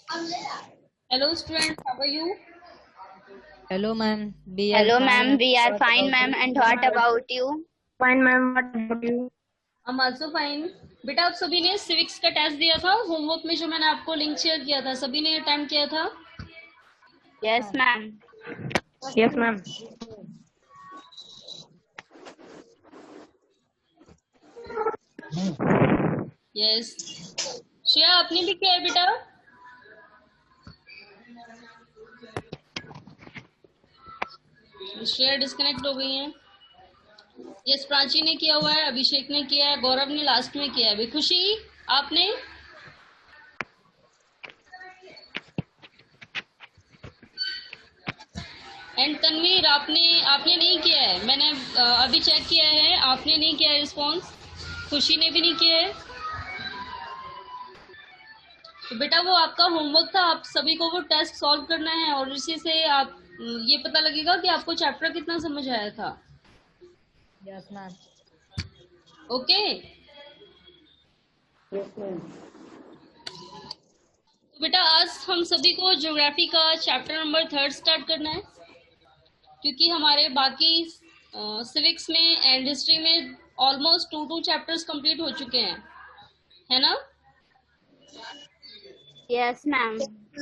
Hello students, how are you? Hello, ma'am. We are Hello, fine. ma'am. And We are what fine, about ma'am. you? And what about you? Fine, ma'am. What about you? I'm also fine. बेटा आप सभी ने civics का test दिया था homework में जो मैंने आपको लिंक शेयर किया था सभी ने अटेम्प्ट किया था Yes, ma'am. Yes, ma'am. Yes Shreya आपने भी किया है बेटा श्रेया डिस्कनेक्ट हो गई है यस प्राची ने किया हुआ है अभिषेक ने किया है गौरव ने लास्ट में किया है अभी खुशी आपने एंड तनवीर आपने आपने नहीं किया है मैंने अभी चेक किया है आपने नहीं किया है रिस्पॉन्स खुशी ने भी नहीं किया है तो बेटा वो आपका होमवर्क था आप सभी को वो टेस्ट सॉल्व करना है और इसी से आप ये पता लगेगा कि आपको चैप्टर कितना समझ आया था Yes, ma'am. Okay Yes, ma'am. तो बेटा आज हम सभी को ज्योग्राफी का चैप्टर नंबर 3 स्टार्ट करना है क्योंकि हमारे बाकी सिविक्स में एंड हिस्ट्री में ऑलमोस्ट 2 चैप्टर्स कंप्लीट हो चुके हैं है ना Yes, ma'am.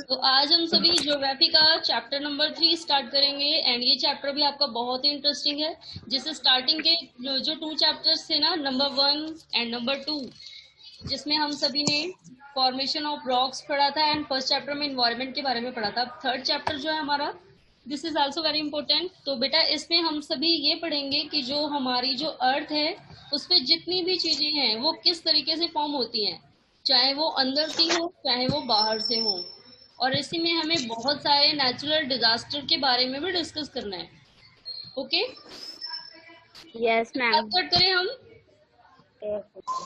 तो आज हम सभी ज्योग्राफी का चैप्टर नंबर 3 स्टार्ट करेंगे एंड ये चैप्टर भी आपका बहुत ही इंटरेस्टिंग है जिससे स्टार्टिंग के जो 2 चैप्टर्स थे ना नंबर 1 एंड नंबर 2 जिसमें हम सभी ने फॉर्मेशन ऑफ रॉक्स पढ़ा था एंड फर्स्ट चैप्टर में इन्वायरमेंट के बारे में पढ़ा था थर्ड चैप्टर जो है हमारा this is also very important तो बेटा इसमें हम सभी ये पढ़ेंगे कि जो हमारी जो अर्थ है उस पर जितनी भी चीजें हैं वो किस तरीके से फॉर्म होती हैं चाहे वो अंदर की हो चाहे वो बाहर से हो और इसी में हमें बहुत सारे नेचुरल डिजास्टर के बारे में भी डिस्कस करना है ओके Yes, ma'am. स्टार्ट करें हम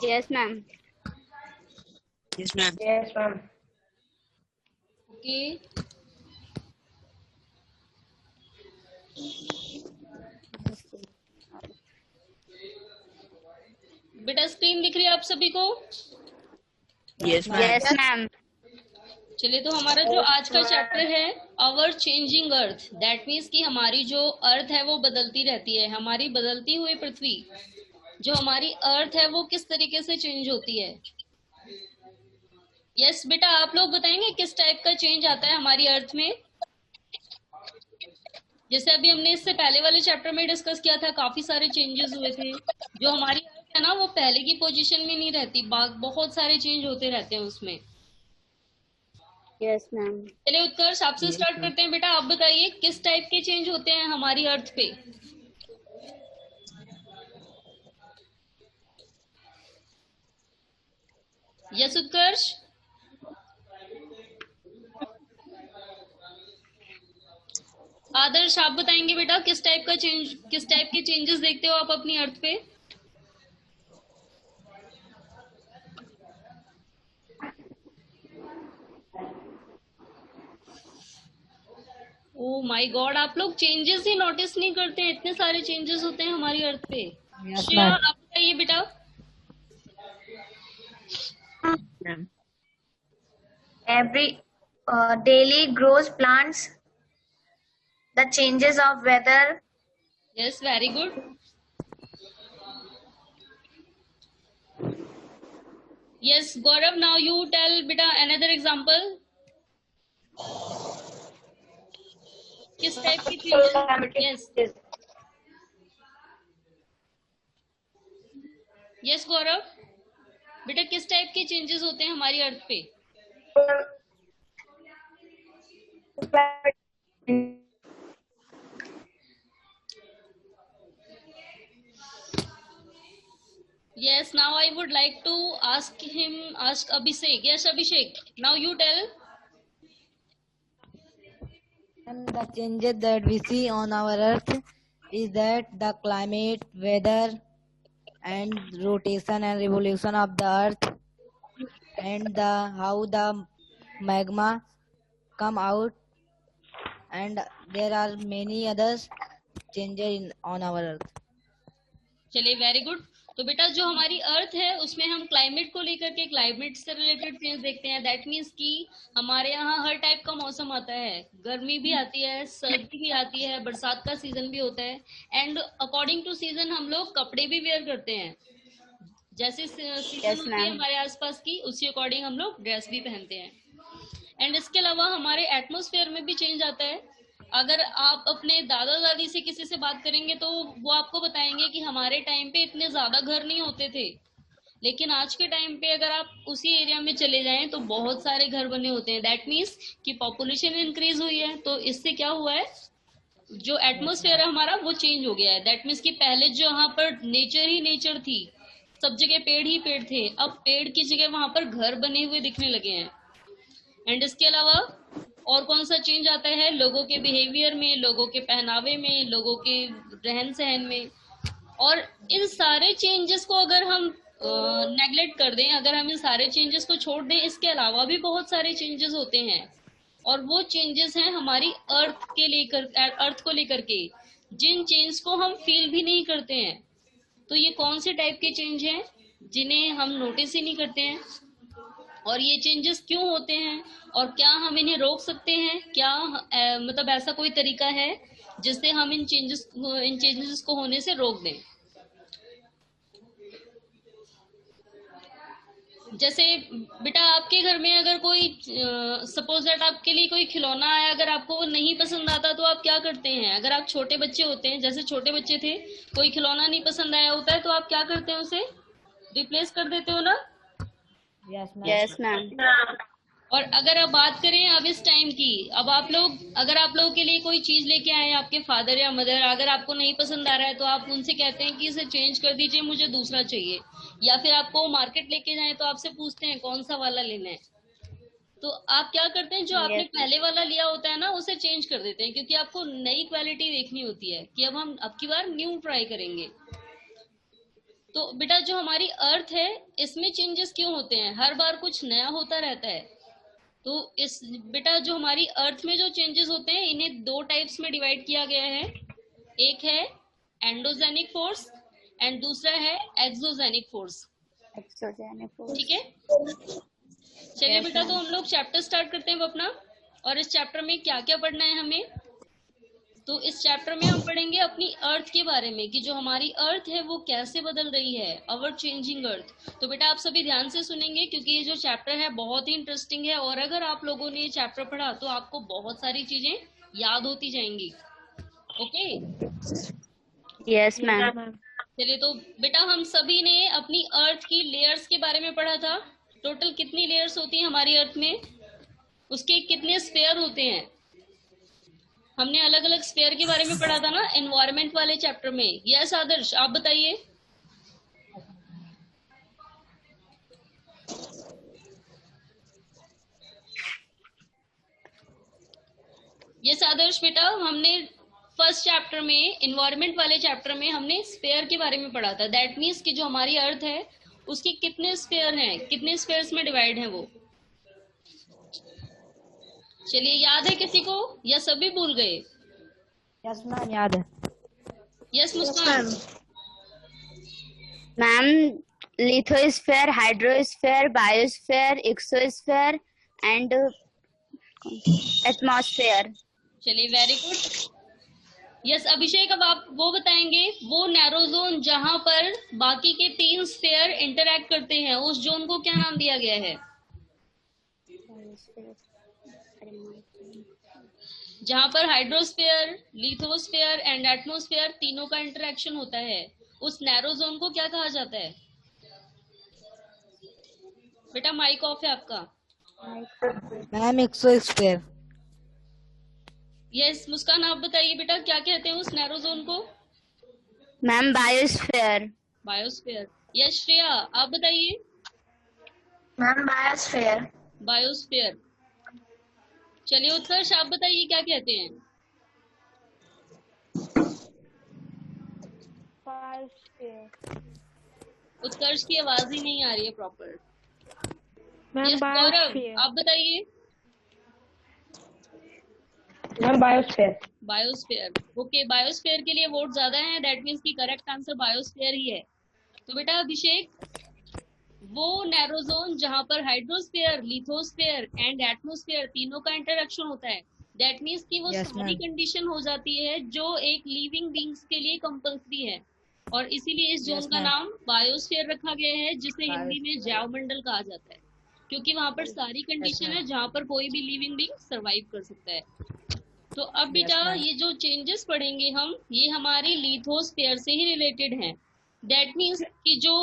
Yes, ma'am. Yes, ma'am. Yes, ma'am. Okay बेटा स्क्रीन दिख रही है आप सभी को Yes, ma'am. Yes, ma'am. चलिए तो हमारा जो आज का चैप्टर है our changing earth that means कि हमारी जो अर्थ है वो बदलती रहती है हमारी बदलती हुई पृथ्वी जो हमारी अर्थ है वो किस तरीके से चेंज होती है यस बेटा आप लोग बताएंगे किस टाइप का चेंज आता है हमारी अर्थ में जैसे अभी हमने इससे पहले वाले चैप्टर में डिस्कस किया था काफी सारे चेंजेस हुए थे जो हमारी अर्थ है ना वो पहले की पोजीशन में नहीं रहती बहुत सारे चेंज होते रहते हैं उसमें Yes, ma'am. चलिए उत्कर्ष आपसे स्टार्ट करते हैं बेटा आप बताइए किस टाइप के चेंज होते हैं हमारी अर्थ पे यस उत्कर्ष आदर्श आप बताएंगे बेटा किस टाइप के चेंजेस देखते हो आप अपनी अर्थ पे ओ माय गॉड आप लोग चेंजेस ही नोटिस नहीं करते हैं इतने सारे चेंजेस होते हैं हमारी अर्थ पे Yes, श्रेया ma'am. आप बताइए बेटा Ma'am. Every daily grows plants. The changes of weather. Yes very good yes Gaurav now you tell बेटा अनदर एग्जांपल किस टाइप की चेंजेस यस यस गौरव बेटा किस टाइप के चेंजेस होते हैं हमारी अर्थ पे Yes, now I would like to ask Abhishek. Yes, Abhishek. Now you tell. And the changes that we see on our earth is that the climate, weather, and rotation and revolution of the earth, and how the magma come out, and there are many others changes on our earth. चलिए very good तो बेटा जो हमारी अर्थ है उसमें हम climate को लेकर के, क्लाइमेट से रिलेटेड चेंज देखते हैं। दैट मीन्स कि हमारे यहाँ हर टाइप का मौसम आता है, गर्मी भी आती है, सर्दी भी आती है, बरसात का सीजन भी होता है। एंड अकॉर्डिंग टू सीजन हम लोग कपड़े भी वेयर करते हैं। जैसे सीजन Yes, होती है ma'am. हमारे आसपास की, उसी अकॉर्डिंग हम लोग ड्रेस भी पहनते हैं। एंड इसके अलावा हमारे एटमोसफेयर में भी चेंज आता है। अगर आप अपने दादा दादी से किसी से बात करेंगे तो वो आपको बताएंगे कि हमारे टाइम पे इतने ज्यादा घर नहीं होते थे, लेकिन आज के टाइम पे अगर आप उसी एरिया में चले जाएं तो बहुत सारे घर बने होते हैं। दैट मीन्स कि पॉपुलेशन इंक्रीज हुई है, तो इससे क्या हुआ है, जो एटमोसफेयर है हमारा वो चेंज हो गया है। दैट मीन्स कि पहले जो यहाँ पर नेचर ही नेचर थी, सब जगह पेड़ ही पेड़ थे, अब पेड़ की जगह वहां पर घर बने हुए दिखने लगे हैं। एंड इसके अलावा और कौन सा चेंज आता है, लोगों के बिहेवियर में, लोगों के पहनावे में, लोगों के रहन सहन में। और इन सारे चेंजेस को अगर हम नेग्लेक्ट कर दें, अगर हम इन सारे चेंजेस को छोड़ दें, इसके अलावा भी बहुत सारे चेंजेस होते हैं। और वो चेंजेस हैं हमारी अर्थ को लेकर के, जिन चेंज को हम फील भी नहीं करते हैं। तो ये कौन से टाइप के चेंज हैं जिन्हें हम नोटिस ही नहीं करते हैं, और ये चेंजेस क्यों होते हैं, और क्या हम इन्हें रोक सकते हैं? क्या मतलब ऐसा कोई तरीका है जिससे हम इन चेंजेस को होने से रोक दें? जैसे बेटा आपके घर में अगर कोई सपोज दैट आपके लिए कोई खिलौना आया, अगर आपको वो नहीं पसंद आता तो आप क्या करते हैं? अगर आप छोटे बच्चे होते हैं, जैसे छोटे बच्चे थे, कोई खिलौना नहीं पसंद आया होता है तो आप क्या करते हैं, उसे रिप्लेस कर देते हो ना? Yes, ma'am. Yes, ma'am. और अगर आप बात करें अब इस टाइम की, अब आप लोग, अगर आप लोगों के लिए कोई चीज लेके आए आपके फादर या मदर, अगर आपको नहीं पसंद आ रहा है तो आप उनसे कहते हैं कि इसे चेंज कर दीजिए, मुझे दूसरा चाहिए। या फिर आपको मार्केट लेके जाए तो आपसे पूछते हैं कौन सा वाला लेना है, तो आप क्या करते हैं, जो आपने Yes. पहले वाला लिया होता है ना उसे चेंज कर देते हैं, क्योंकि आपको नई क्वालिटी देखनी होती है कि अब हम अब की बार न्यू ट्राई करेंगे। तो बेटा जो हमारी अर्थ है इसमें चेंजेस क्यों होते हैं? हर बार कुछ नया होता रहता है। तो इस बेटा जो हमारी अर्थ में जो चेंजेस होते हैं इन्हें दो टाइप्स में डिवाइड किया गया है। एक है एंडोजेनिक फोर्स एंड दूसरा है एक्सोजेनिक फोर्स। Exogenic force. ठीक है, चलिए Yes, बेटा, तो ma'am. हम लोग चैप्टर स्टार्ट करते हैं अब अपना। और इस चैप्टर में क्या क्या पढ़ना है हमें, तो इस चैप्टर में हम पढ़ेंगे अपनी अर्थ के बारे में, कि जो हमारी अर्थ है वो कैसे बदल रही है, अवर चेंजिंग अर्थ। तो बेटा आप सभी ध्यान से सुनेंगे, क्योंकि ये जो चैप्टर है बहुत ही इंटरेस्टिंग है, और अगर आप लोगों ने ये चैप्टर पढ़ा तो आपको बहुत सारी चीजें याद होती जाएंगी। Okay, Yes, ma'am. चलिए, तो बेटा हम सभी ने अपनी अर्थ की लेयर्स के बारे में पढ़ा था। टोटल कितनी लेयर्स होती हैं हमारी अर्थ में, उसके कितने स्फेयर होते हैं, हमने अलग अलग स्फेयर के बारे में पढ़ा था ना एनवायरमेंट वाले चैप्टर में। यस आदर्श, आप बताइए। यस आदर्श बेटा, हमने फर्स्ट चैप्टर में, एनवायरमेंट वाले चैप्टर में हमने स्फेयर के बारे में पढ़ा था। दैट मीन्स कि जो हमारी अर्थ है उसके कितने स्फेयर हैं, कितने स्फेयर्स में डिवाइड हैं वो। चलिए, याद है किसी को या सभी भूल गए? Yes, ma'am. याद है. Yes Muskan. Ma'am, lithosphere, hydrosphere, biosphere, exosphere, and atmosphere. चलिए, वेरी गुड। यस अभिषेक, अब आप वो बताएंगे, वो नैरो जोन जहां पर बाकी के 3 स्फेयर इंटरैक्ट करते हैं, उस जोन को क्या नाम दिया गया है? जहां पर हाइड्रोस्फीयर, लिथोस्फीयर एंड एटमोस्फेयर तीनों का इंटरेक्शन होता है, उस नैरो जोन को क्या कहा जाता है? बेटा माइक ऑफ है आपका। Ma'am exosphere. यस मुस्कान, आप बताइए बेटा, क्या कहते हैं उस नैरो जोन को? Ma'am, biosphere. Biosphere. Yes Shreya, आप बताइए। Ma'am biosphere. बायोस्फीयर। चलिए उत्कर्ष, आप बताइए क्या कहते हैं? उत्कर्ष की आवाज ही नहीं आ रही है प्रॉपर। यस गौरव, आप बताइए। Ma'am biosphere. Biosphere. Okay, biosphere के लिए वोट ज्यादा है, दैट मीन्स की करेक्ट आंसर बायोस्फीयर ही है। तो बेटा अभिषेक, वो नैरो जोन जहां पर हाइड्रोस्फीयर, लिथोस्फीयर एंड एटमोस्फीयर तीनों का इंटरेक्शन होता है, दैट मीन्स कि वो Yes, सारी ma'am. कंडीशन हो जाती है जो एक लिविंग बींग्स के लिए कंपल्सरी है, और इसीलिए इस जोन Yes, का ma'am. नाम बायोस्फीयर रखा गया है, जिसे हिंदी में Biosphere. जैव मंडल कहा जाता है, क्योंकि वहां पर सारी कंडीशन ma'am. है जहां पर कोई भी लिविंग बींग सरवाइव कर सकता है। तो अब Yes, बेटा ma'am. ये जो चेंजेस पढ़ेंगे हम, ये हमारी लिथोस्फीयर से ही रिलेटेड हैं। दैट मीन्स कि जो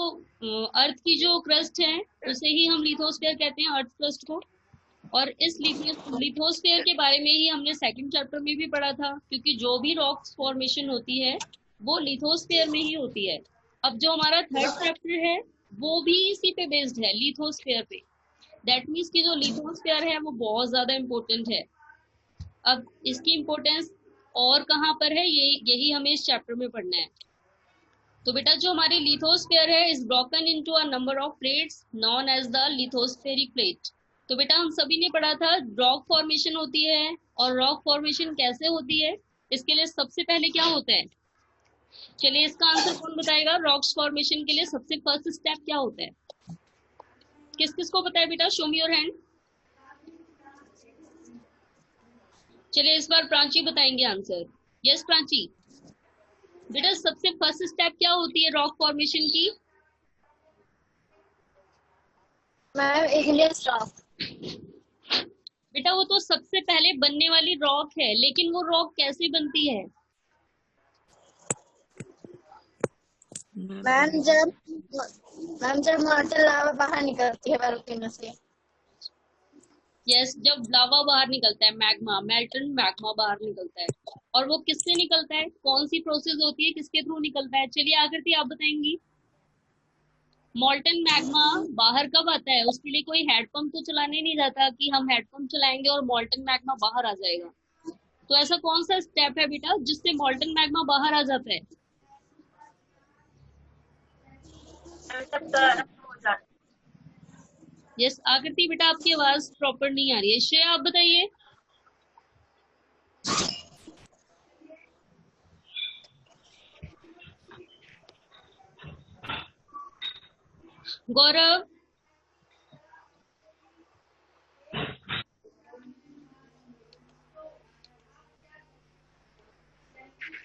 अर्थ की जो क्रस्ट है उसे ही हम लिथोस्फीयर कहते हैं, अर्थ क्रस्ट को। और इस लिथोस्फीयर के बारे में ही हमने सेकंड चैप्टर में भी पढ़ा था, क्योंकि जो भी रॉक्स फॉर्मेशन होती है वो लिथोस्फीयर में ही होती है। अब जो हमारा थर्ड चैप्टर है वो भी इसी पे बेस्ड है, लिथोस्फीयर पे। दैट मीन्स कि जो लिथोस्फीयर है वो बहुत ज्यादा इम्पोर्टेंट है। अब इसकी इम्पोर्टेंस और कहाँ पर है, यही हमें इस चैप्टर में पढ़ना है। तो बेटा जो हमारी लिथोस्फीयर है is broken into a number of plates known as the lithospheric plate. तो बेटा हम सभी ने पढ़ा था रॉक फॉर्मेशन होती है, और रॉक फॉर्मेशन कैसे होती है, इसके लिए सबसे पहले क्या होता है। चलिए इसका आंसर कौन बताएगा, रॉक्स फॉर्मेशन के लिए सबसे फर्स्ट स्टेप क्या होता है, किस किस को पता है बेटा, शो मी योर हैंड। चलिए इस बार प्राची बताएंगे आंसर। यस प्राची, बेटा सबसे फर्स्ट स्टेप क्या होती है रॉक फॉर्मेशन की। Ma'am igneous rock. बेटा वो तो सबसे पहले बनने वाली रॉक है, लेकिन वो रॉक कैसे बनती है। मैम जब मॉर्टल लावा बाहर निकलती है वोल्केनो से। यस, जब लावा बाहर निकलता है, मैग्मा, मेल्टेड मैग्मा बाहर निकलता है। और वो किससे निकलता है, कौन सी प्रोसेस होती है, किसके थ्रू निकलता है। चलिए आकृति आप बताएंगी। मॉल्टन मैग्मा बाहर कब आता है, उसके लिए कोई हेडपंप तो चलाने नहीं जाता कि हम हेडपंप चलाएंगे और मॉल्टन मैग्मा बाहर आ जाएगा। तो ऐसा कौन सा स्टेप है बेटा जिससे मॉल्टन मैग्मा बाहर आ जाता है। यस आकृति, बेटा आपकी आवाज प्रॉपर नहीं आ रही है। श्रेया आप बताइए। गौरव,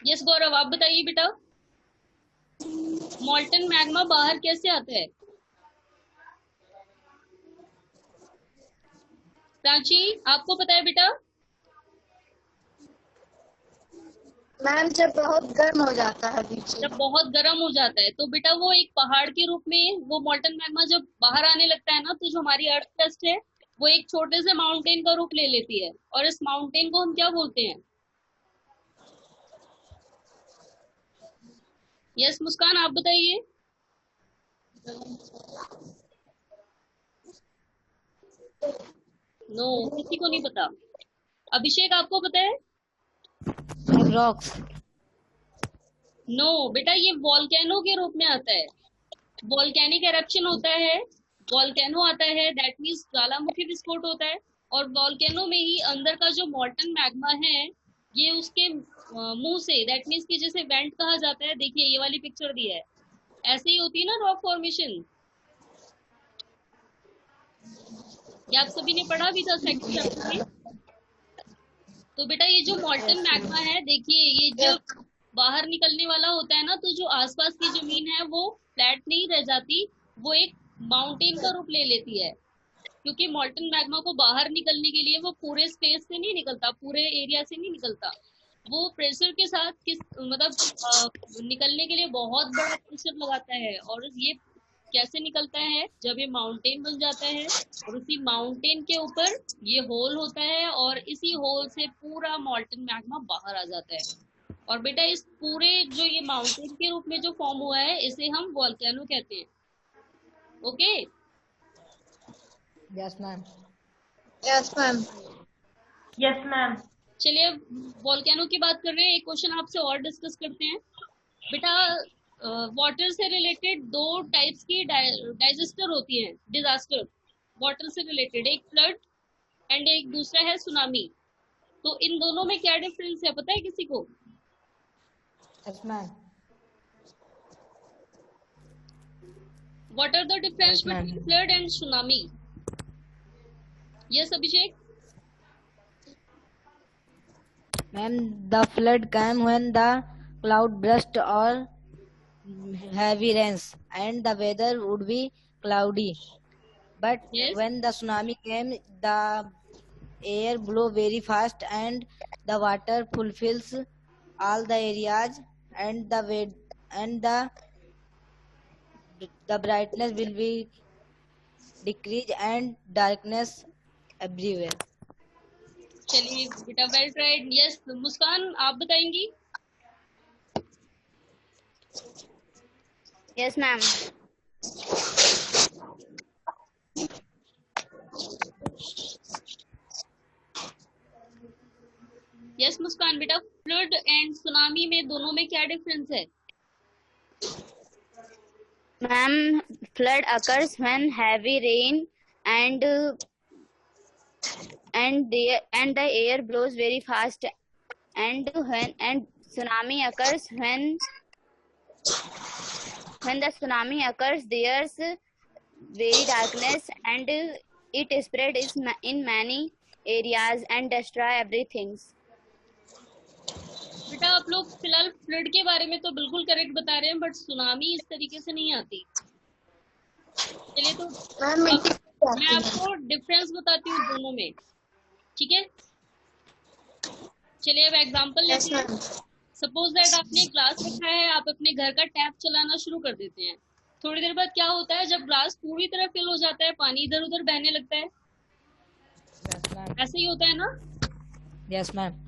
यस गौरव आप बताइए बेटा, मॉल्टन मैग्मा बाहर कैसे आता है। प्राची आपको पता है बेटा। मैम जब बहुत गर्म हो जाता है नीचे। जब बहुत गर्म हो जाता है तो बेटा वो एक पहाड़ के रूप में वो मॉल्टन मैग्मा जब बाहर आने लगता है ना, तो जो हमारी अर्थ क्रस्ट है वो एक छोटे से माउंटेन का रूप ले लेती है, और इस माउंटेन को हम क्या बोलते हैं। यस मुस्कान आप बताइए। नो, किसी को नहीं पता। अभिषेक आपको पता है। Rocks. नो बेटा, ये वॉल्केनो के रूप में आता है। वॉल्केनिक एरप्शन होता है, वॉल्केनो आता है, दैट मीन्स ज्वालामुखी विस्फोट होता है, और वॉल्केनो में ही अंदर का जो मॉल्टन मैग्मा है ये उसके मुंह से, दैट मीन्स कि जैसे वेंट कहा जाता है, देखिए ये वाली पिक्चर दी है, ऐसे ही होती है ना रॉक फॉर्मेशन। ये आप सभी ने पढ़ा भी था सेकंड चैप्टर में। तो बेटा ये जो मॉल्टन मैग्मा है, देखिए ये जब बाहर निकलने वाला होता है ना, तो जो आसपास की जमीन है वो फ्लैट नहीं रह जाती, वो एक माउंटेन का रूप ले लेती है, क्योंकि मॉल्टन मैग्मा को बाहर निकलने के लिए वो पूरे स्पेस से नहीं निकलता, पूरे एरिया से नहीं निकलता, वो प्रेशर के साथ निकलने के लिए बहुत बड़ा प्रेशर लगाता है। और ये कैसे निकलता है, जब ये माउंटेन बन जाता है और उसी माउंटेन के ऊपर ये होल होता है, और इसी होल से पूरा मॉल्टन मैग्मा बाहर आ जाता है। और बेटा इस पूरे जो ये माउंटेन के रूप में जो फॉर्म हुआ है इसे हम वॉल्केनो कहते हैं। Okay. Yes, ma'am. Yes ma'am. Yes, ma'am. चलिए वॉल्केनो की बात कर रहे हैं, एक क्वेश्चन आपसे और डिस्कस करते हैं। बेटा वाटर से रिलेटेड दो टाइप्स की डाइजेस्टर होती हैं, डिजास्टर वाटर से रिलेटेड, एक फ्लड एंड एक दूसरा है सुनामी। तो इन दोनों में क्या डिफरेंस है, पता है किसी को। Yes, ma'am. What are the difference Yes, ma'am. between flood and tsunami? Yes, Abhishek. Ma'am, the flood came when the cloud burst or heavy rains and the weather would be cloudy. But Yes. when the tsunami came, the air blew very fast and the water fulfills all the areas and the brightness will be decreased and darkness everywhere. चलिए बेटा, well tried. Yes, मुस्कान आप बताएंगी. Yes, ma'am. Yes मुस्कान बेटा, flood and tsunami में दोनों में क्या difference है? Ma'am, flood occurs when heavy rain and the air blows very fast, and tsunami occurs when the tsunami occurs, there's very darkness and it spreads in many areas and destroy everything. बेटा आप लोग फिलहाल flood के बारे में तो बिल्कुल correct बता रहे हैं, बट सुनामी इस तरीके से नहीं आती. चलिए तो मैं आपको डिफरेंस बताती हूँ दोनों में. ठीक है, चलिए अब एग्जांपल लेते हैं. सपोज दैट आपने ग्लास रखा है, आप अपने घर का टैप चलाना शुरू कर देते हैं. थोड़ी देर बाद क्या होता है, जब ग्लास पूरी तरह फिल हो जाता है, पानी इधर उधर बहने लगता है. ऐसे ही होता है ना? Yes ma'am.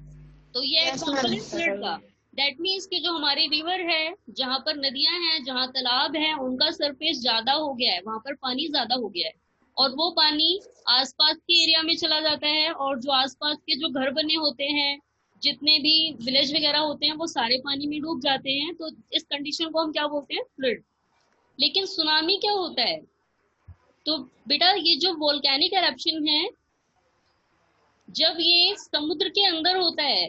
तो ये एग्जांपल है फ्लड का. दैट मीन्स कि जो हमारी रिवर है, जहाँ पर नदियां हैं, जहाँ तालाब है, उनका सरफेस ज्यादा हो गया है, वहां पर पानी ज्यादा हो गया है, और वो पानी आसपास के एरिया में चला जाता है, और जो आसपास के जो घर बने होते हैं, जितने भी विलेज वगैरह होते हैं, वो सारे पानी में डूब जाते हैं. तो इस कंडीशन को हम क्या बोलते हैं? फ्लड. लेकिन सुनामी क्या होता है? तो बेटा ये जो वोल्केनिक एरप्शन है, जब ये समुद्र के अंदर होता है,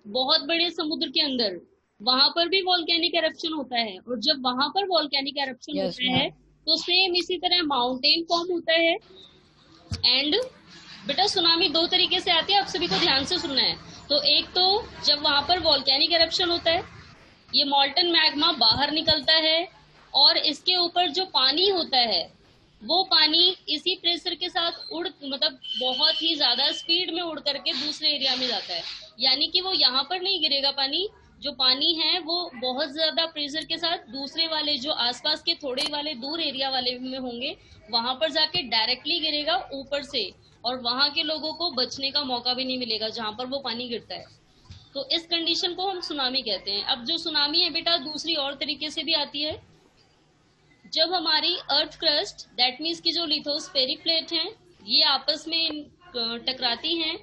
बहुत बड़े समुद्र के अंदर, वहां पर भी वोल्केनिक एरप्शन होता है, और जब वहां पर वोल्केनिक एरप्शन होता है तो सेम इसी तरह माउंटेन फॉर्म होता है. एंड बेटा सुनामी दो तरीके से आती है, आप सभी को ध्यान से सुनना है. तो एक तो जब वहां पर वोल्केनिक एरप्शन होता है, ये मॉल्टन मैग्मा बाहर निकलता है, और इसके ऊपर जो पानी होता है, वो पानी इसी प्रेशर के साथ मतलब बहुत ही ज्यादा स्पीड में उड़ करके दूसरे एरिया में जाता है. यानी कि वो यहाँ पर नहीं गिरेगा पानी, जो पानी है वो बहुत ज्यादा प्रेशर के साथ दूसरे वाले जो आसपास के थोड़े वाले दूर एरिया वाले में होंगे, वहां पर जाके डायरेक्टली गिरेगा ऊपर से, और वहां के लोगों को बचने का मौका भी नहीं मिलेगा जहां पर वो पानी गिरता है. तो इस कंडीशन को हम सुनामी कहते हैं. अब जो सुनामी है बेटा दूसरी और तरीके से भी आती है. जब हमारी अर्थ क्रस्ट, दैट मीन्स की जो लिथोस्फेरिक प्लेट हैं, ये आपस में टकराती हैं,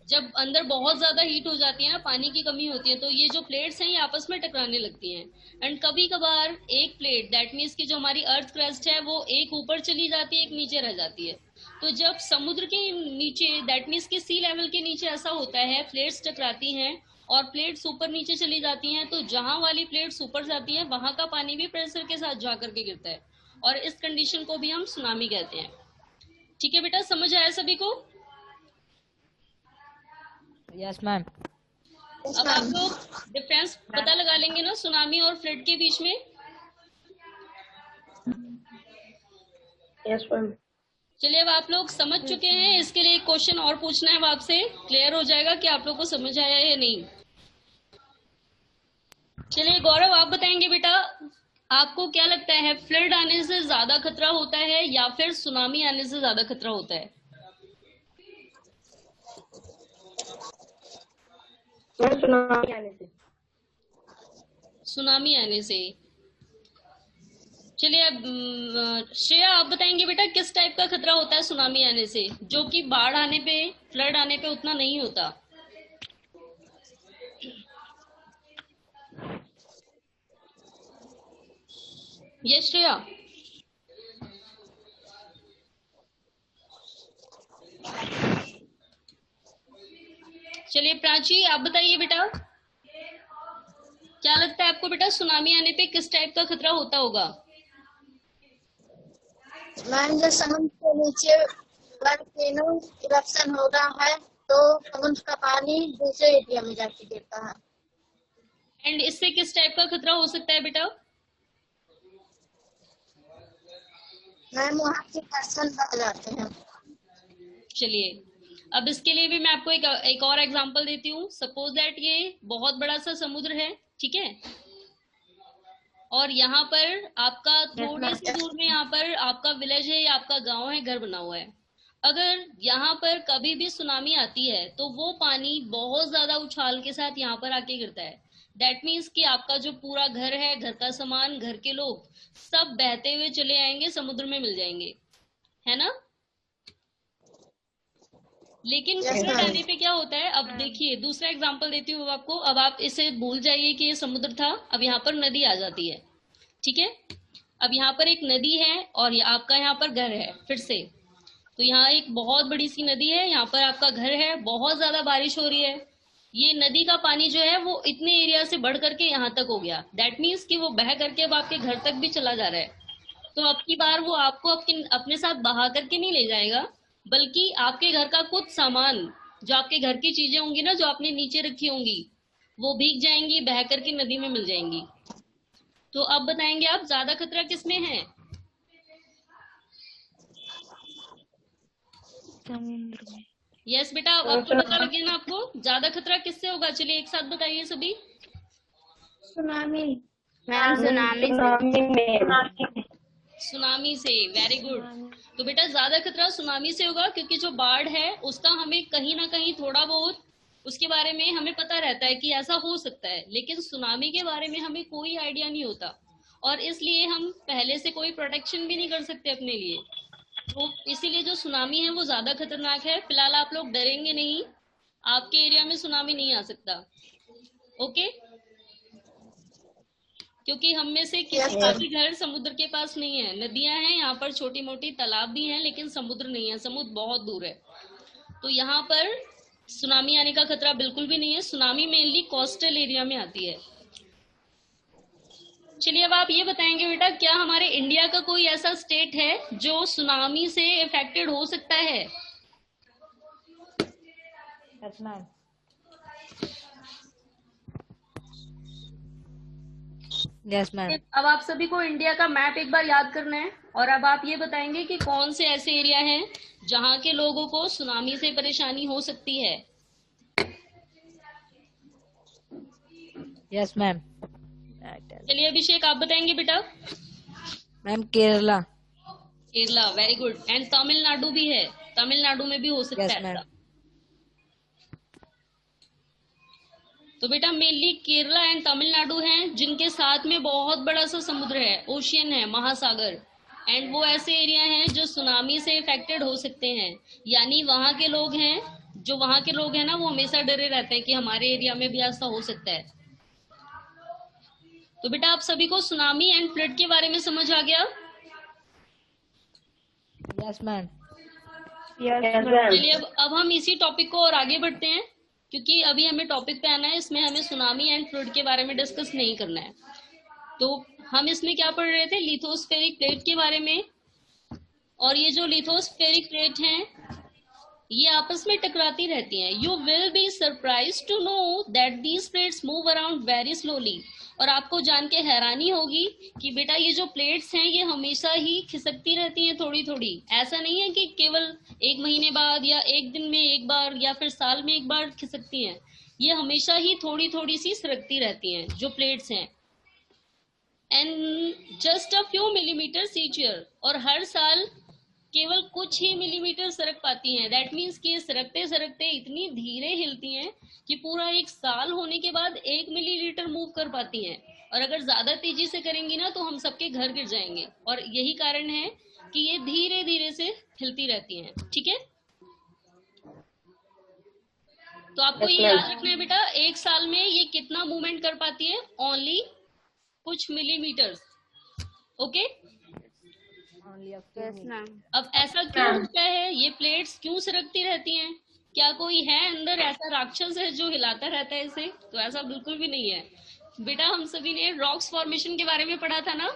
जब अंदर बहुत ज्यादा हीट हो जाती है ना, पानी की कमी होती है, तो ये जो प्लेट्स हैं ये आपस में टकराने लगती हैं. एंड कभी कभार एक प्लेट, दैट मीन्स की जो हमारी अर्थ क्रस्ट है, वो एक ऊपर चली जाती है, एक नीचे रह जाती है. तो जब समुद्र के नीचे, दैट मीन्स की सी लेवल के नीचे ऐसा होता है, प्लेट्स टकराती हैं और प्लेट्स ऊपर नीचे चली जाती हैं, तो जहां वाली प्लेट्स ऊपर जाती है, वहां का पानी भी प्रेशर के साथ जा करके गिरता है, और इस कंडीशन को भी हम सुनामी कहते हैं. ठीक है बेटा, समझ आया सभी को? Yes ma'am. अब आप लोग डिफरेंस पता लगा लेंगे ना सुनामी और फ्लड के बीच में. Yes ma'am. चलिए अब आप लोग समझ चुके हैं, इसके लिए एक क्वेश्चन और पूछना है अब आपसे, क्लियर हो जाएगा कि आप लोग को समझ आया या नहीं. चलिए गौरव आप बताएंगे बेटा, आपको क्या लगता है, फ्लड आने से ज्यादा खतरा होता है या फिर सुनामी आने से ज्यादा खतरा होता है? सुनामी आने से. सुनामी आने से. चलिए अब श्रेया आप बताएंगे बेटा, किस टाइप का खतरा होता है सुनामी आने से, जो कि बाढ़ आने पे, फ्लड आने पे उतना नहीं होता? यस श्रेया. चलिए प्राची आप बताइए बेटा. क्या लगता है आपको बेटा, सुनामी आने पे किस टाइप का खतरा होता होगा? मैम जब समुद्र के नीचे वोल्केनो इरप्शन हो रहा है तो समुद्र का पानी दूसरे एरिया में जाके गिरता है। एंड इससे किस टाइप का खतरा हो सकता है बेटा? मैम वहाँ के पर्सन बच जाते हैं। चलिए, अब इसके लिए भी मैं आपको एक और एग्जांपल देती हूँ। सपोज दैट ये बहुत बड़ा सा समुद्र है, ठीक है, और यहाँ पर आपका थोड़े से दूर में यहाँ पर आपका विलेज है या आपका गांव है, घर बना हुआ है। अगर यहाँ पर कभी भी सुनामी आती है तो वो पानी बहुत ज्यादा उछाल के साथ यहाँ पर आके गिरता है। दैट मीन्स कि आपका जो पूरा घर है, घर का सामान, घर के लोग सब बहते हुए चले आएंगे, समुद्र में मिल जाएंगे, है ना। लेकिन फ्लड आने पे क्या होता है, अब देखिए दूसरा एग्जांपल देती हूँ आपको। अब आप इसे भूल जाइए कि ये समुद्र था, अब यहाँ पर नदी आ जाती है, ठीक है। अब यहाँ पर एक नदी है और आपका यहाँ पर घर है, फिर से तो यहाँ एक बहुत बड़ी सी नदी है, यहाँ पर आपका घर है, बहुत ज्यादा बारिश हो रही है। ये नदी का पानी जो है वो इतने एरिया से बढ़ करके यहाँ तक हो गया। दैट मीन्स कि वो बह करके अब आपके घर तक भी चला जा रहा है। तो अब की बार वो आपको अपने साथ बहा करके नहीं ले जाएगा, बल्कि आपके घर का कुछ सामान, जो आपके घर की चीजें होंगी ना, जो आपने नीचे रखी होंगी, वो भीग जाएंगी, बह करके नदी में मिल जाएंगी। तो अब बताएंगे आप ज्यादा खतरा किसमें है? समुद्र में। यस बेटा, अब आपको पता लग गया ना आपको ज्यादा खतरा किससे होगा? चलिए एक साथ बताइए सभी। सुनामी। मैम सुनामी से। सुनामी से, वेरी गुड। तो बेटा ज्यादा खतरा सुनामी से होगा, क्योंकि जो बाढ़ है उसका हमें कहीं ना कहीं थोड़ा बहुत उसके बारे में हमें पता रहता है कि ऐसा हो सकता है, लेकिन सुनामी के बारे में हमें कोई आइडिया नहीं होता, और इसलिए हम पहले से कोई प्रोटेक्शन भी नहीं कर सकते अपने लिए। तो इसीलिए जो सुनामी है वो ज्यादा खतरनाक है। फिलहाल आप लोग डरेंगे नहीं, आपके एरिया में सुनामी नहीं आ सकता, ओके। क्योंकि हम में से किसी का भी घर समुद्र के पास नहीं है। नदियां हैं यहाँ पर, छोटी मोटी तालाब भी हैं, लेकिन समुद्र नहीं है, समुद्र बहुत दूर है। तो यहाँ पर सुनामी आने का खतरा बिल्कुल भी नहीं है। सुनामी मेनली कोस्टल एरिया में आती है। चलिए अब आप ये बताएंगे बेटा, क्या हमारे इंडिया का कोई ऐसा स्टेट है जो सुनामी से इफेक्टेड हो सकता है? Yes, ma'am. Yes, ma'am. अब आप सभी को इंडिया का मैप एक बार याद करना है, और अब आप ये बताएंगे कि कौन से ऐसे एरिया हैं जहाँ के लोगों को सुनामी से परेशानी हो सकती है। Yes, ma'am. चलिए अभिषेक आप बताएंगे बेटा। Ma'am Kerala. Kerala, very good. And Tamil Nadu भी है, तमिलनाडु में भी हो सकता Yes, है ma'am. ऐसा। तो बेटा मेनली केरला एंड तमिलनाडु हैं जिनके साथ में बहुत बड़ा सा समुद्र है, ओशियन है, महासागर। एंड वो ऐसे एरिया हैं जो सुनामी से इफेक्टेड हो सकते हैं। यानी वहां के लोग हैं, जो वहां के लोग हैं ना, वो हमेशा डरे रहते हैं कि हमारे एरिया में भी ऐसा हो सकता है। तो बेटा आप सभी को सुनामी एंड फ्लड के बारे में समझ आ गया? Yes, ma'am. चलिए अब हम इसी टॉपिक को और आगे बढ़ते हैं, क्योंकि अभी हमें टॉपिक पे आना है, इसमें हमें सुनामी एंड फ्लड के बारे में डिस्कस नहीं करना है। तो हम इसमें क्या पढ़ रहे थे? लिथोस्फेरिक प्लेट के बारे में। और ये जो लिथोस्फेरिक प्लेट हैं, ये आपस में टकराती रहती हैं। You will be surprise to know that these plates move around very slowly. और आपको जान के हैरानी होगी कि बेटा ये जो प्लेट्स हैं ये हमेशा ही खिसकती रहती हैं थोड़ी थोड़ी। ऐसा नहीं है कि केवल एक महीने बाद या एक दिन में एक बार या फिर साल में एक बार खिसकती हैं। ये हमेशा ही थोड़ी थोड़ी सी सरकती रहती हैं जो प्लेट्स हैं। And just a few millimetres each year. और हर साल केवल कुछ ही मिलीमीटर सरक पाती हैं। दैट मीन्स कि सरकते सरकते इतनी धीरे हिलती हैं कि पूरा एक साल होने के बाद 1 मिलीलीटर मूव कर पाती हैं। और अगर ज्यादा तेजी से करेंगी ना तो हम सबके घर गिर जाएंगे। और यही कारण है कि ये धीरे धीरे से हिलती रहती हैं, ठीक है। तो आपको ये याद रखना है बेटा, एक साल में ये कितना मूवमेंट कर पाती है? ओनली कुछ मिलीमीटर्स, ओके। Yes ma'am. अब ऐसा क्यों होता है? ये प्लेट्स क्यों सरकती रहती हैं? क्या कोई है अंदर ऐसा राक्षस है जो हिलाता रहता है इसे? तो ऐसा बिल्कुल भी नहीं है। बेटा हम सभी ने रॉक्स फॉर्मेशन के बारे में पढ़ा था ना।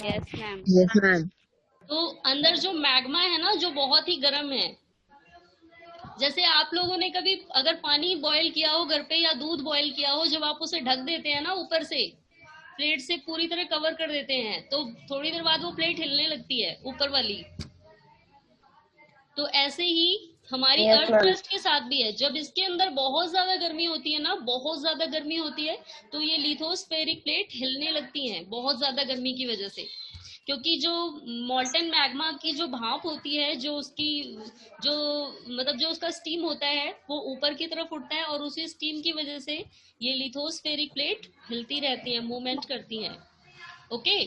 Yes, ma'am. Yes, ma'am. तो अंदर जो मैग्मा है ना, जो बहुत ही गर्म है, जैसे आप लोगों ने कभी अगर पानी बॉईल किया हो घर पे या दूध बॉईल किया हो, जब आप उसे ढक देते हैं ना ऊपर से, प्लेट से पूरी तरह कवर कर देते हैं, तो थोड़ी देर बाद वो प्लेट हिलने लगती है ऊपर वाली। तो ऐसे ही हमारी Yes, अर्थ ma'am. क्रस्ट के साथ भी है। जब इसके अंदर बहुत ज्यादा गर्मी होती है ना, बहुत ज्यादा गर्मी होती है, तो ये लिथोस्फेरिक प्लेट हिलने लगती हैं बहुत ज्यादा गर्मी की वजह से। क्योंकि जो मॉल्टन मैग्मा की जो भाप होती है, जो उसकी जो मतलब जो उसका स्टीम होता है, वो ऊपर की तरफ उठता है, और उसी स्टीम की वजह से ये लिथोस्फेरिक प्लेट हिलती रहती है, मूवमेंट करती है। Okay.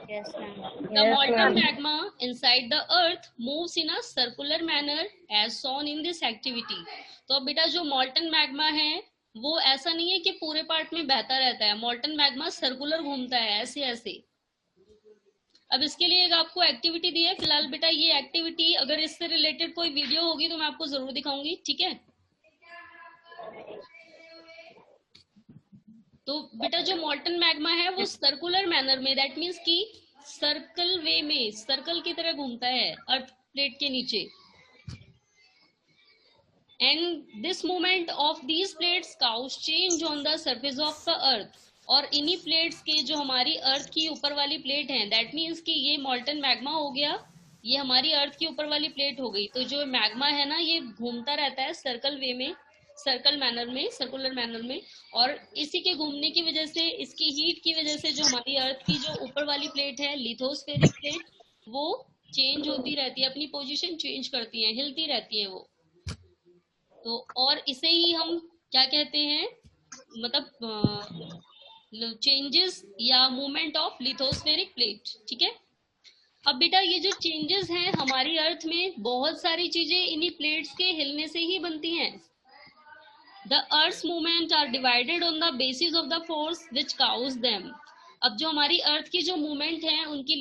Yes, ma'am. The Yes, molten ma'am. magma inside the earth moves in a circular manner as shown in this activity. तो अब बेटा जो molten magma है वो ऐसा नहीं है कि पूरे पार्ट में बहता रहता है। molten magma सर्कुलर घूमता है ऐसे ऐसे। अब इसके लिए एक आपको एक्टिविटी दी है फिलहाल। बेटा ये एक्टिविटी अगर इससे रिलेटेड कोई वीडियो होगी तो मैं आपको जरूर दिखाऊंगी, ठीक है। तो बेटा जो मॉल्टन मैग्मा है वो सर्कुलर मैनर में, दैट मीन्स कि सर्कल वे में, सर्कल की तरह घूमता है अर्थ प्लेट के नीचे। And this movement of these plates cause change on the surface of the earth. और इन्हीं प्लेट्स के जो हमारी अर्थ की ऊपर वाली प्लेट है, दैट मीन्स कि ये मॉल्टन मैग्मा हो गया, ये हमारी अर्थ की ऊपर वाली प्लेट हो गई। तो जो मैग्मा है ना, ये घूमता रहता है सर्कल वे में, सर्कल मैनर में, सर्कुलर मैनर में। और इसी के घूमने की वजह से, इसकी हीट की वजह से जो हमारी अर्थ की जो ऊपर वाली प्लेट है, लिथोस्फेरिक प्लेट, वो चेंज होती रहती है, अपनी पोजीशन चेंज करती है, हिलती रहती है वो। तो और इसे ही हम क्या कहते हैं, मतलब चेंजेस या मूवमेंट ऑफ लिथोस्फेरिक प्लेट, ठीक है। अब बेटा ये जो चेंजेस हैं हमारी अर्थ में, बहुत सारी चीजें इन्हीं प्लेट्स के हिलने से ही बनती हैं। The Earth's movement are divided on the basis of the force which cause them. अब जो हमारी अर्थ की जो मूवमेंट है, उनकी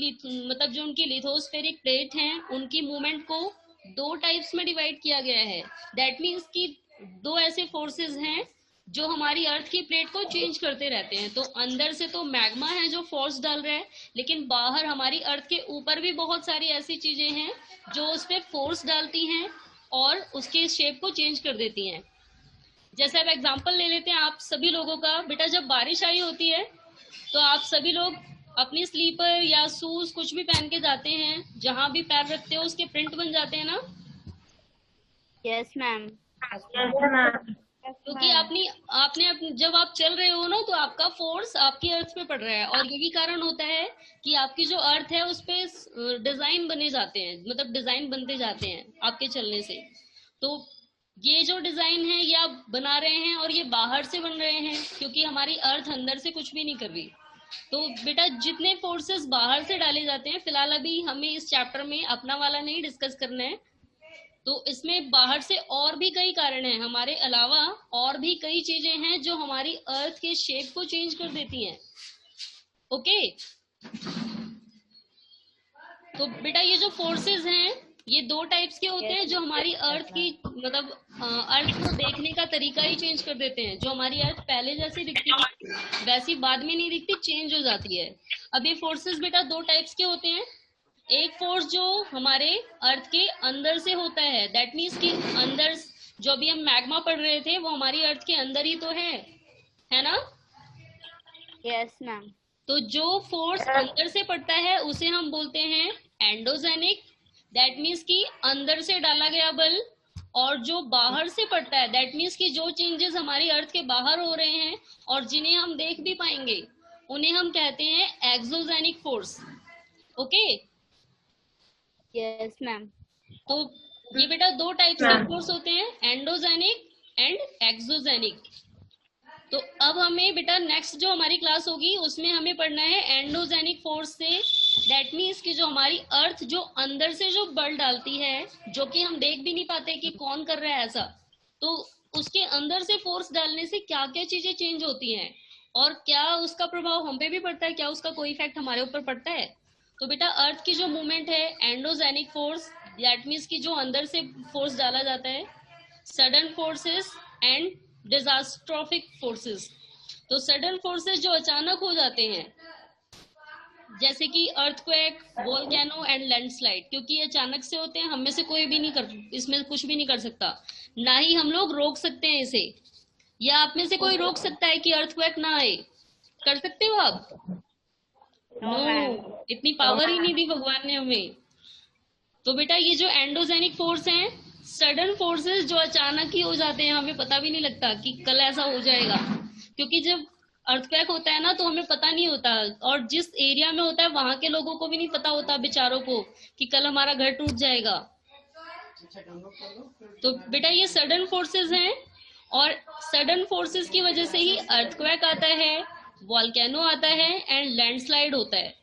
मतलब जो उनकी लिथोस्फेरिक प्लेट है, उनकी मूवमेंट को दो टाइप्स में डिवाइड किया गया है। दैट मीन्स कि दो ऐसे फोर्सेस हैं जो हमारी अर्थ की प्लेट को चेंज करते रहते हैं। तो अंदर से तो मैग्मा है जो फोर्स डाल रहा है, लेकिन बाहर हमारी अर्थ के ऊपर भी बहुत सारी ऐसी चीजें हैं जो उस पर फोर्स डालती हैं और उसके शेप को चेंज कर देती हैं। जैसे अब एग्जांपल ले लेते हैं आप सभी लोगों का। बेटा जब बारिश आई होती है तो आप सभी लोग अपनी स्लीपर या शूज कुछ भी पहन के जाते हैं, जहां भी पैर रखते हो उसके प्रिंट बन जाते हैं ना। Yes, ma'am. Yes, ma'am. क्योंकि आपने जब आप चल रहे हो ना, तो आपका फोर्स आपकी अर्थ पे पड़ रहा है, और यही कारण होता है कि आपकी जो अर्थ है उस पे डिजाइन बने जाते हैं, मतलब डिजाइन बनते जाते हैं आपके चलने से। तो ये जो डिजाइन है ये आप बना रहे हैं, और ये बाहर से बन रहे हैं, क्योंकि हमारी अर्थ अंदर से कुछ भी नहीं कर रही। तो बेटा जितने फोर्सेस बाहर से डाले जाते हैं, फिलहाल अभी हमें इस चैप्टर में अपना वाला नहीं डिस्कस करना है, तो इसमें बाहर से और भी कई कारण हैं, हमारे अलावा और भी कई चीजें हैं जो हमारी अर्थ के शेप को चेंज कर देती हैं। ओके। तो बेटा ये जो फोर्सेस हैं ये दो टाइप्स के होते हैं, जो हमारी अर्थ की मतलब अर्थ को देखने का तरीका ही चेंज कर देते हैं। जो हमारी अर्थ पहले जैसी दिखती थी वैसी बाद में नहीं दिखती, चेंज हो जाती है। अब ये फोर्सेस बेटा दो टाइप्स के होते हैं। एक फोर्स जो हमारे अर्थ के अंदर से होता है, दैट मीन्स कि अंदर जो भी हम मैग्मा पढ़ रहे थे वो हमारी अर्थ के अंदर ही तो है ना। Yes, ma'am. तो जो फोर्स अंदर से पड़ता है उसे हम बोलते हैं एंडोजेनिक, दैट मीन्स कि अंदर से डाला गया बल। और जो बाहर से पड़ता है, दैट मीन्स कि जो चेंजेस हमारी अर्थ के बाहर हो रहे हैं और जिन्हें हम देख भी पाएंगे, उन्हें हम कहते हैं exogenic force. Okay. Yes, ma'am. तो ये बेटा दो टाइप्स के फोर्स होते हैं, एंडोजेनिक एंड एक्सोजेनिक। तो अब हमें बेटा नेक्स्ट जो हमारी क्लास होगी उसमें हमें पढ़ना है एंडोजेनिक फोर्स से। दैट मीन्स कि जो हमारी अर्थ जो अंदर से जो बल डालती है, जो कि हम देख भी नहीं पाते कि कौन कर रहा है ऐसा, तो उसके अंदर से फोर्स डालने से क्या क्या चीजें चेंज होती हैं और क्या उसका प्रभाव हम पे भी पड़ता है, क्या उसका कोई इफेक्ट हमारे ऊपर पड़ता है। तो बेटा अर्थ की जो मूवमेंट है एंडोजेनिक फोर्स, दैट मीन्स कि जो अंदर से फोर्स डाला जाता है, सडन फोर्सेस एंड डिजास्ट्रोफिक फोर्सेस। तो सडन फोर्सेस जो अचानक हो जाते हैं, जैसे कि अर्थक्वेक, वोल्केनो एंड लैंडस्लाइड, क्योंकि ये अचानक से होते हैं, हम में से कोई भी नहीं कर, इसमें कुछ भी नहीं कर सकता, ना ही हम लोग रोक सकते हैं इसे। या आप में से कोई रोक सकता है कि अर्थक्वेक ना आए? कर सकते हो आप? नो, इतनी पावर ही नहीं दी भगवान ने हमें। तो बेटा ये जो एंडोजेनिक फोर्स हैं, सडन फोर्सेस जो अचानक ही हो जाते हैं, हमें पता भी नहीं लगता कि कल ऐसा हो जाएगा, क्योंकि जब अर्थक्वेक होता है ना तो हमें पता नहीं होता, और जिस एरिया में होता है वहां के लोगों को भी नहीं पता होता बेचारों को कि कल हमारा घर टूट जाएगा। तो बेटा ये सडन फोर्सेस हैं, और सडन फोर्सेस की वजह से ही अर्थक्वेक आता है, वॉल्केनो आता है एंड लैंडस्लाइड होता है।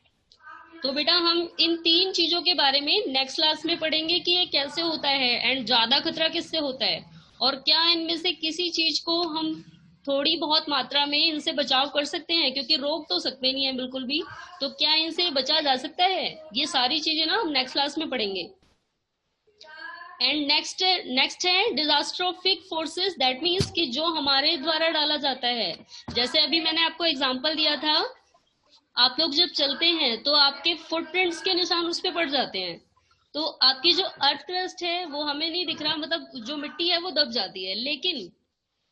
तो बेटा हम इन 3 चीजों के बारे में नेक्स्ट क्लास में पढ़ेंगे कि ये कैसे होता है एंड ज्यादा खतरा किससे होता है, और क्या इनमें से किसी चीज को हम थोड़ी बहुत मात्रा में इनसे बचाव कर सकते हैं, क्योंकि रोक तो सकते नहीं है बिल्कुल भी, तो क्या इनसे बचा जा सकता है? ये सारी चीजें ना हम नेक्स्ट क्लास में पढ़ेंगे। एंड नेक्स्ट है डिजास्ट्रोफिक फोर्सेस, दैट मीन्स कि जो हमारे द्वारा डाला जाता है। जैसे अभी मैंने आपको एग्जांपल दिया था, आप लोग जब चलते हैं तो आपके फुटप्रिंट्स के निशान उस पे पड़ जाते हैं, तो आपकी जो अर्थ क्रस्ट है वो हमें नहीं दिख रहा, मतलब जो मिट्टी है वो दब जाती है, लेकिन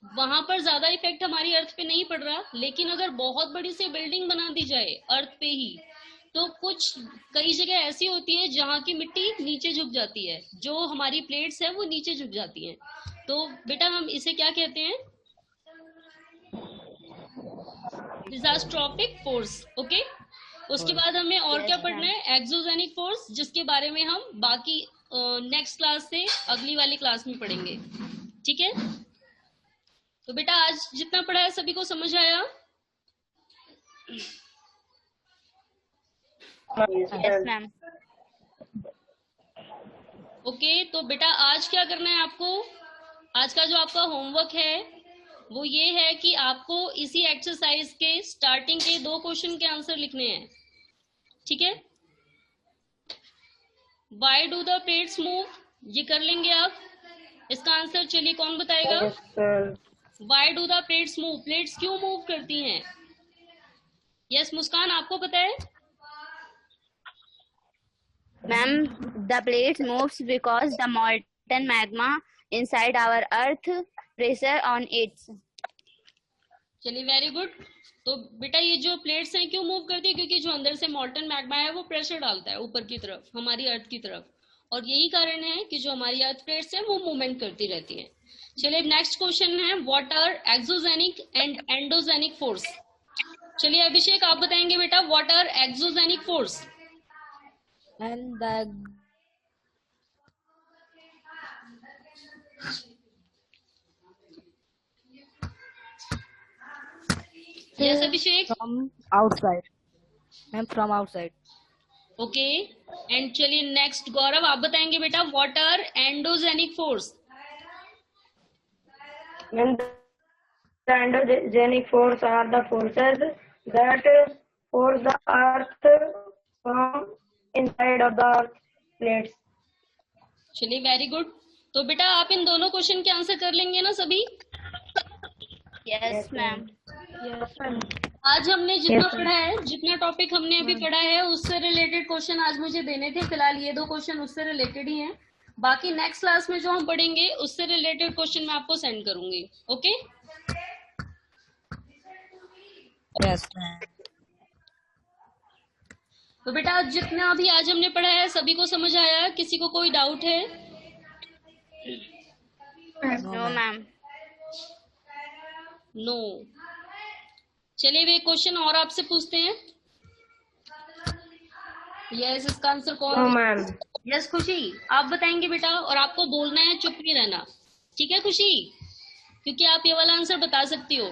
वहां पर ज्यादा इफेक्ट हमारी अर्थ पे नहीं पड़ रहा। लेकिन अगर बहुत बड़ी सी बिल्डिंग बना दी जाए अर्थ पे ही, तो कुछ कई जगह ऐसी होती है जहाँ की मिट्टी नीचे झुक जाती है, जो हमारी प्लेट्स है वो नीचे झुक जाती हैं। तो बेटा हम इसे क्या कहते हैं? डिजास्ट्रोफिक फोर्स। ओके, उसके बाद हमें और क्या पढ़ना है? एक्सोजेनिक फोर्स, जिसके बारे में हम बाकी नेक्स्ट क्लास से अगली वाली क्लास में पढ़ेंगे। ठीक है, तो बेटा आज जितना पढ़ा है सभी को समझ आया? Yes ma'am. ओके, तो बेटा आज क्या करना है आपको? आज का जो आपका होमवर्क है वो ये है कि आपको इसी एक्सरसाइज के स्टार्टिंग के 2 क्वेश्चन के आंसर लिखने हैं। ठीक है, why do the plates move, ये कर लेंगे आप। इसका आंसर चलिए कौन बताएगा? Why do the plates move, plates क्यों मूव करती हैं? यस मुस्कान, आपको पता है? Ma'am, the plates moves because the molten magma inside our earth pressure on it. चलिए वेरी गुड। तो बेटा ये जो प्लेट्स हैं क्यों मूव करती है? क्योंकि जो अंदर से मॉल्टन मैग्मा है वो प्रेशर डालता है ऊपर की तरफ, हमारी अर्थ की तरफ, और यही कारण है कि जो हमारी अर्थ प्लेट्स हैं वो मूवमेंट करती रहती हैं। चलिए नेक्स्ट क्वेश्चन है, what are exogenic and endogenic force. चलिए अभिषेक आप बताएंगे बेटा, what are exogenic force? And the yes Abhishek. from outside. And from outside. Okay, and चलिए नेक्स्ट गौरव आप बताएंगे बेटा, what are endogenic force? And the endogenic force are the forces that force the earth from inside of the earth plates. चलिए very good. तो बेटा आप इन दोनों क्वेश्चन के आंसर कर लेंगे ना सभी? Yes, ma'am. आज हमने जितना पढ़ा है, जितना टॉपिक हमने अभी पढ़ा है उससे रिलेटेड क्वेश्चन आज मुझे देने थे। फिलहाल ये 2 क्वेश्चन उससे रिलेटेड ही हैं। बाकी नेक्स्ट क्लास में जो हम पढ़ेंगे उससे रिलेटेड क्वेश्चन मैं आपको सेंड करूंगी। Okay, Yes, ma'am. तो बेटा जितना भी आज हमने पढ़ा है सभी को समझ आया? किसी को कोई डाउट है? No, ma'am. नो। चलिए वे क्वेश्चन और आपसे पूछते हैं। यस, इसका आंसर कौन? No, ma'am. यस खुशी, आप बताएंगे बेटा, और आपको बोलना है, चुप नहीं रहना। ठीक है खुशी, क्योंकि आप ये वाला आंसर बता सकती हो।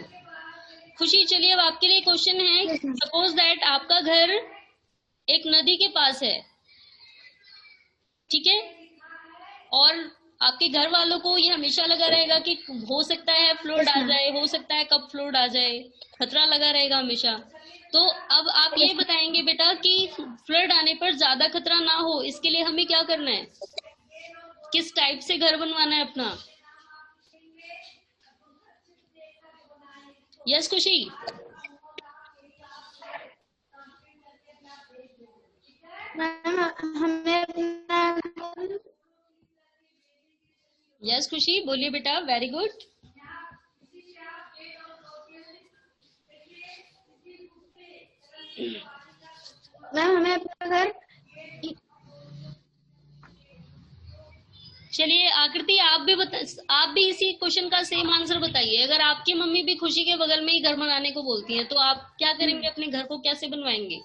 खुशी चलिए अब आपके लिए क्वेश्चन है, सपोज दैट आपका घर एक नदी के पास है, ठीक है, और आपके घर वालों को ये हमेशा लगा रहेगा कि हो सकता है फ्लड आ जाए, हो सकता है कब फ्लड आ जाए, खतरा लगा रहेगा हमेशा। तो अब आप ये बताएंगे बेटा कि फ्लड आने पर ज्यादा खतरा ना हो, इसके लिए हमें क्या करना है? किस टाइप से घर बनवाना है अपना? यस खुशी? मैम हमें अपना यस खुशी, बोलिए बेटा, वेरी गुड। मैम हमें अपना घर चलिए आकृति, आप भी इसी क्वेश्चन का सेम आंसर बताइए। अगर आपकी मम्मी भी खुशी के बगल में ही घर बनाने को बोलती हैं तो आप क्या करेंगे? अपने घर को कैसे बनवाएंगे?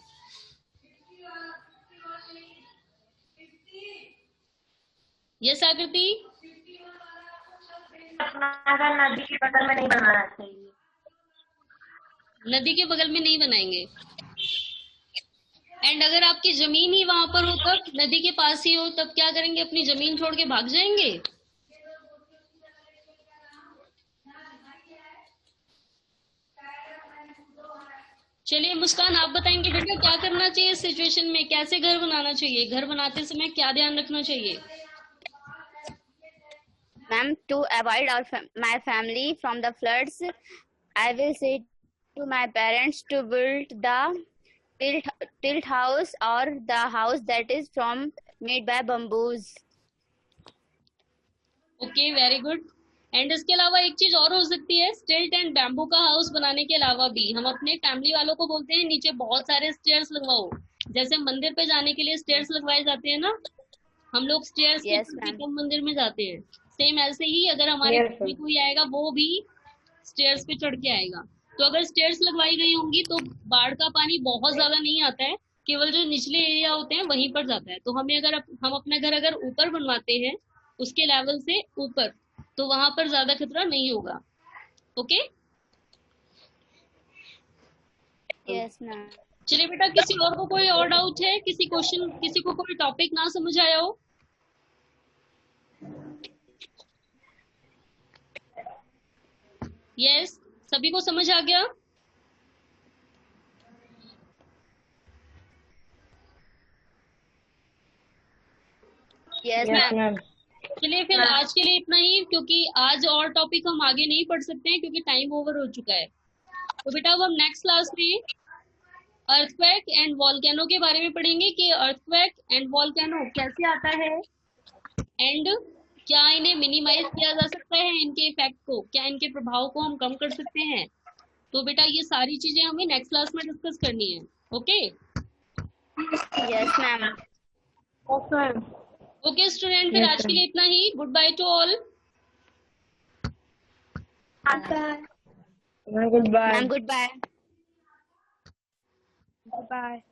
यस आकृति? अपना घर नदी के बगल में नहीं बनाना चाहिए। नदी के बगल में नहीं बनाएंगे। एंड अगर आपकी जमीन ही वहां पर हो, तब नदी के पास ही हो, तब क्या करेंगे? अपनी जमीन छोड़ के भाग जाएंगे? चलिए मुस्कान, आप बताएंगे बेटा क्या करना चाहिए इस सिचुएशन में? कैसे घर बनाना चाहिए? घर बनाते समय क्या ध्यान रखना चाहिए? Ma'am, to avoid my family from the floods, I will say to my parents to build the tilt house or the house that is made by bamboos. Okay, very good. And इसके अलावा एक चीज और हो सकती है, स्टिल्ट and bamboo का हाउस बनाने के अलावा भी हम अपने फैमिली वालों को बोलते हैं नीचे बहुत सारे स्टेयर्स लगवाओ। जैसे मंदिर पे जाने के लिए स्टेयर्स लगवाए जाते हैं ना, हम लोग स्टेयर्स के Yes, थ्रू ma'am. तब मंदिर में जाते हैं। सेम ऐसे ही अगर हमारे Yes, घर में sir. कोई आएगा वो भी स्टेयर्स पे चढ़ के आएगा। तो अगर स्टेयर्स लगवाई गई होंगी तो बाढ़ का पानी बहुत ज्यादा नहीं आता है, केवल जो निचले एरिया होते हैं वहीं पर जाता है। तो हमें अगर हम अपना घर अगर ऊपर बनवाते हैं, उसके लेवल से ऊपर, तो वहां पर ज्यादा खतरा नहीं होगा। Okay, Yes, ma'am. चलिए बेटा, किसी और को कोई और डाउट है? किसी क्वेश्चन, किसी को कोई टॉपिक ना समझ आया हो? यस, सभी को समझ आ गया? Yes, Yes, ma'am. ma'am. चलिए फिर आज के लिए इतना ही, क्योंकि आज और टॉपिक हम आगे नहीं पढ़ सकते हैं क्योंकि टाइम ओवर हो चुका है। तो बेटा अब हम नेक्स्ट क्लास में अर्थक्वेक एंड वॉल्केनो के बारे में पढ़ेंगे कि अर्थक्वेक एंड वॉल्केनो कैसे आता है एंड क्या इन्हें मिनिमाइज किया जा सकता है, इनके इफेक्ट को, क्या इनके प्रभाव को हम कम कर सकते हैं। तो बेटा ये सारी चीजें हमें नेक्स्ट क्लास में डिस्कस करनी है। Okay Yes, ma'am. Okay. Okay student, फिर Yes, आज के ma'am. लिए इतना ही। Goodbye to all. Goodbye. Ma'am, goodbye. Bye.